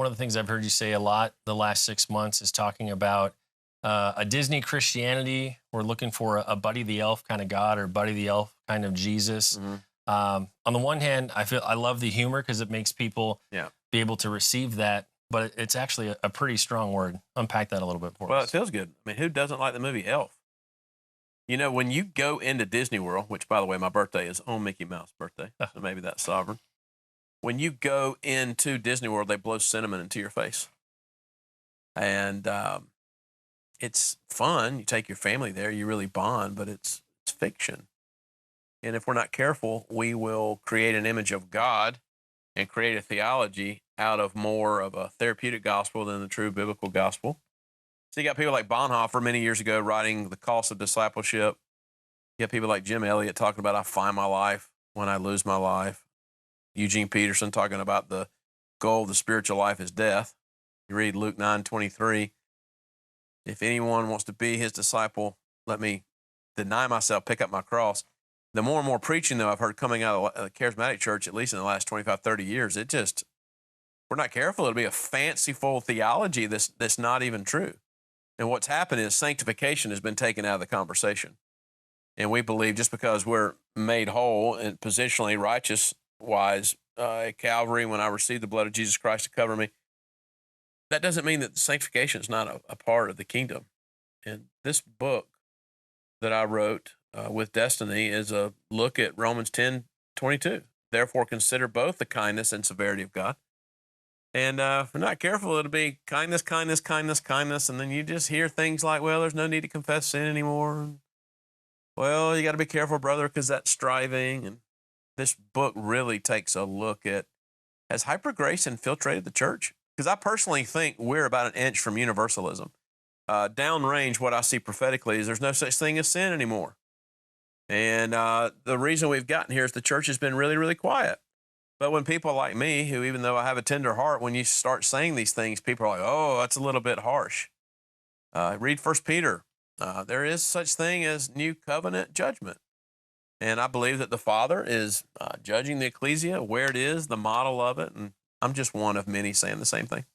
one of the things I've heard you say a lot the last 6 months is talking about a Disney Christianity. We're looking for a Buddy the Elf kind of God or Buddy the Elf kind of Jesus. On the one hand, I love the humor because it makes people be able to receive that, but it's actually a pretty strong word. Unpack that a little bit for us. Well, it feels good. I mean, who doesn't like the movie Elf? You know, when you go into Disney World, which, by the way, my birthday is on Mickey Mouse's birthday, so maybe that's sovereign. When you go into Disney World, they blow cinnamon into your face. And it's fun. You take your family there, you really bond, but it's fiction. And if we're not careful, we will create an image of God and create a theology out of more of a therapeutic gospel than the true biblical gospel. So you got people like Bonhoeffer many years ago writing The Cost of Discipleship. You got people like Jim Elliot talking about I find my life when I lose my life. Eugene Peterson talking about the goal of the spiritual life is death. You read Luke 9:23. If anyone wants to be his disciple, let me deny myself, pick up my cross. The more and more preaching, though, I've heard coming out of the charismatic church, at least in the last 25, 30 years, we're not careful, it'll be a fanciful theology that's not even true. And what's happened is sanctification has been taken out of the conversation. And we believe just because we're made whole and positionally righteous-wise at Calvary when I received the blood of Jesus Christ to cover me, that doesn't mean that sanctification is not a part of the kingdom. And this book that I wrote with Destiny is a look at Romans 10:22. Therefore, consider both the kindness and severity of God. And if we're not careful, it'll be kindness, kindness, kindness, kindness. And then you just hear things like, well, there's no need to confess sin anymore. Well, you got to be careful, brother, because that's striving. And this book really takes a look at, has hyper grace infiltrated the church? Because I personally think we're about an inch from universalism. Downrange, what I see prophetically is there's no such thing as sin anymore. And the reason we've gotten here is the church has been really, really quiet. But when people like me, who even though I have a tender heart, when you start saying these things, people are like, oh, that's a little bit harsh. Read 1 Peter. There is such thing as new covenant judgment. And I believe that the Father is judging the ecclesia, where it is, the model of it. And I'm just one of many saying the same thing.